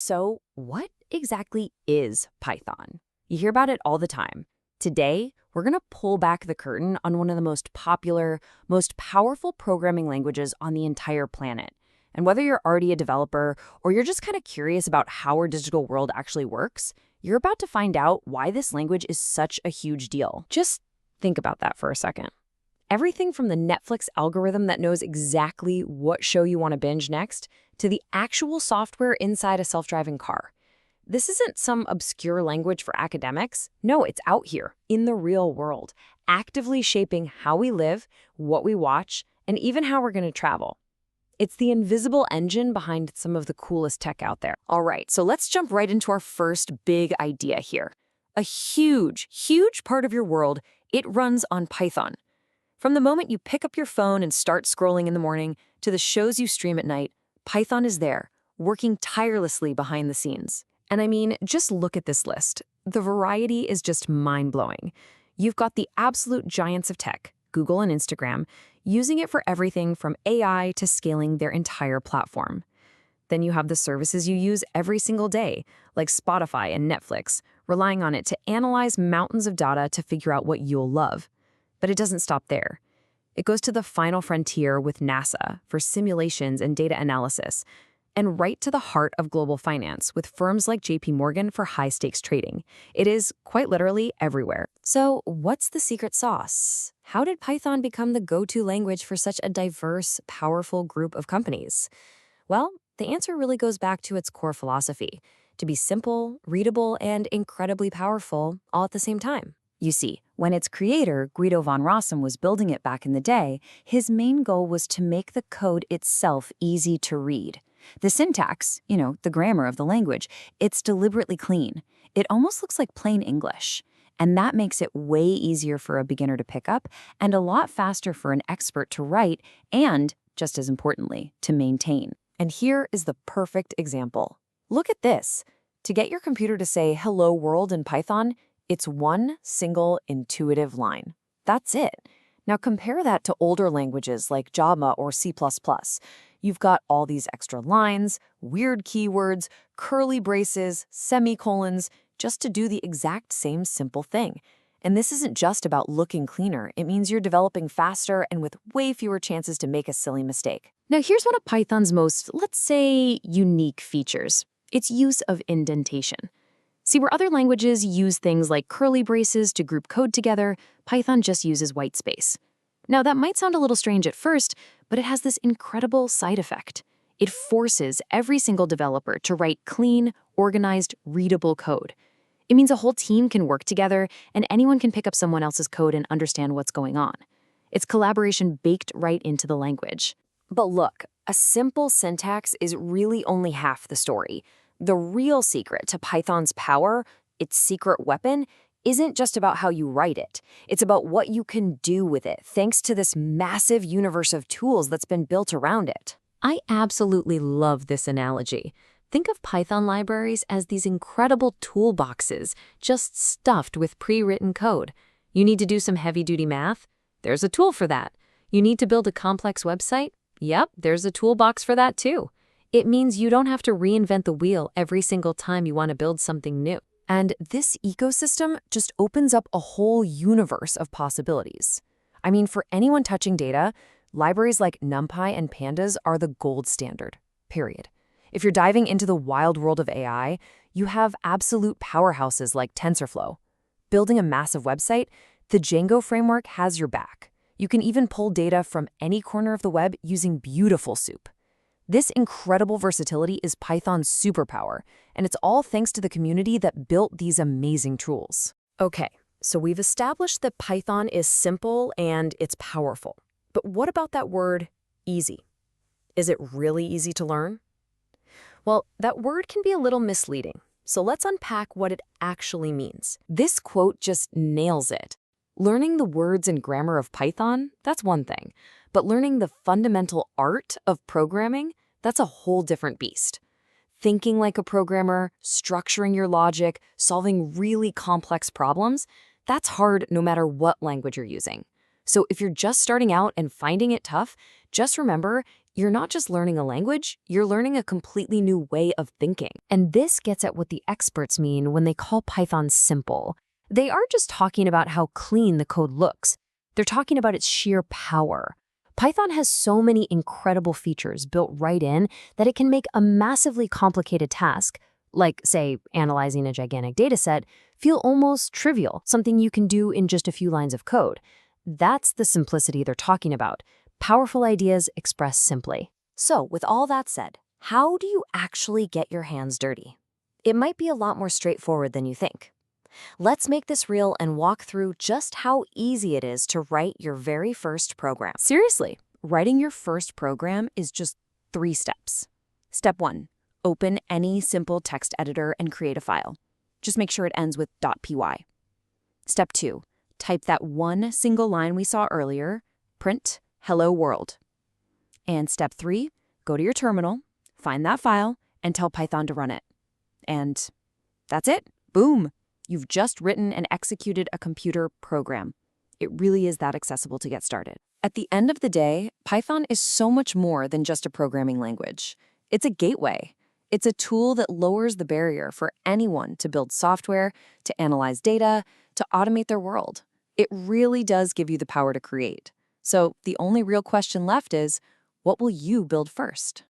So, what exactly is Python? You hear about it all the time. Today, we're going to pull back the curtain on one of the most popular, most powerful programming languages on the entire planet. And whether you're already a developer or you're just kind of curious about how our digital world actually works, you're about to find out why this language is such a huge deal. Just think about that for a second. Everything from the Netflix algorithm that knows exactly what show you want to binge next to the actual software inside a self-driving car. This isn't some obscure language for academics. No, it's out here, in the real world, actively shaping how we live, what we watch, and even how we're going to travel. It's the invisible engine behind some of the coolest tech out there. All right, so let's jump right into our first big idea here. A huge, huge part of your world, it runs on Python. From the moment you pick up your phone and start scrolling in the morning to the shows you stream at night, Python is there, working tirelessly behind the scenes. And I mean, just look at this list. The variety is just mind-blowing. You've got the absolute giants of tech, Google and Instagram, using it for everything from AI to scaling their entire platform. Then you have the services you use every single day, like Spotify and Netflix, relying on it to analyze mountains of data to figure out what you'll love. But it doesn't stop there. It goes to the final frontier with NASA for simulations and data analysis, and right to the heart of global finance with firms like JP Morgan for high-stakes trading. It is quite literally everywhere. So what's the secret sauce? How did Python become the go-to language for such a diverse, powerful group of companies? Well, the answer really goes back to its core philosophy, to be simple, readable, and incredibly powerful all at the same time. You see, when its creator, Guido van Rossum, was building it back in the day, his main goal was to make the code itself easy to read. The syntax, the grammar of the language, it's deliberately clean. It almost looks like plain English. And that makes it way easier for a beginner to pick up and a lot faster for an expert to write and, just as importantly, to maintain. And here is the perfect example. Look at this. To get your computer to say hello world in Python, it's one single intuitive line. That's it. Now compare that to older languages like Java or C++. You've got all these extra lines, weird keywords, curly braces, semicolons, just to do the exact same simple thing. And this isn't just about looking cleaner. It means you're developing faster and with way fewer chances to make a silly mistake. Now here's one of Python's most, let's say, unique features. Its use of indentation. See, where other languages use things like curly braces to group code together, Python just uses white space. Now, that might sound a little strange at first, but it has this incredible side effect. It forces every single developer to write clean, organized, readable code. It means a whole team can work together, and anyone can pick up someone else's code and understand what's going on. It's collaboration baked right into the language. But look, a simple syntax is really only half the story. The real secret to Python's power, its secret weapon, isn't just about how you write it. It's about what you can do with it, thanks to this massive universe of tools that's been built around it. I absolutely love this analogy. Think of Python libraries as these incredible toolboxes, just stuffed with pre-written code. You need to do some heavy-duty math? There's a tool for that. You need to build a complex website? Yep, there's a toolbox for that too. It means you don't have to reinvent the wheel every single time you want to build something new. And this ecosystem just opens up a whole universe of possibilities. I mean, for anyone touching data, libraries like NumPy and Pandas are the gold standard, period. If you're diving into the wild world of AI, you have absolute powerhouses like TensorFlow. Building a massive website, the Django framework has your back. You can even pull data from any corner of the web using beautiful soup. This incredible versatility is Python's superpower, and it's all thanks to the community that built these amazing tools. Okay, so we've established that Python is simple and it's powerful. But what about that word, easy? Is it really easy to learn? Well, that word can be a little misleading, so let's unpack what it actually means. This quote just nails it. Learning the words and grammar of Python, that's one thing, but learning the fundamental art of programming, that's a whole different beast. Thinking like a programmer, structuring your logic, solving really complex problems, that's hard no matter what language you're using. So if you're just starting out and finding it tough, just remember, You're not just learning a language, you're learning a completely new way of thinking. And this gets at what the experts mean when they call Python simple. They aren't just talking about how clean the code looks. They're talking about its sheer power. Python has so many incredible features built right in that it can make a massively complicated task, like, say, analyzing a gigantic dataset, feel almost trivial, something you can do in just a few lines of code. That's the simplicity they're talking about. Powerful ideas expressed simply. So, with all that said, how do you actually get your hands dirty? It might be a lot more straightforward than you think. Let's make this real and walk through just how easy it is to write your very first program. Seriously, writing your first program is just 3 steps. Step 1, open any simple text editor and create a file. Just make sure it ends with .py. Step 2, type that one single line we saw earlier, print hello world. And step 3, go to your terminal, find that file, and tell Python to run it. And that's it. Boom. You've just written and executed a computer program. It really is that accessible to get started. At the end of the day, Python is so much more than just a programming language. It's a gateway. It's a tool that lowers the barrier for anyone to build software, to analyze data, to automate their world. It really does give you the power to create. So the only real question left is, what will you build first?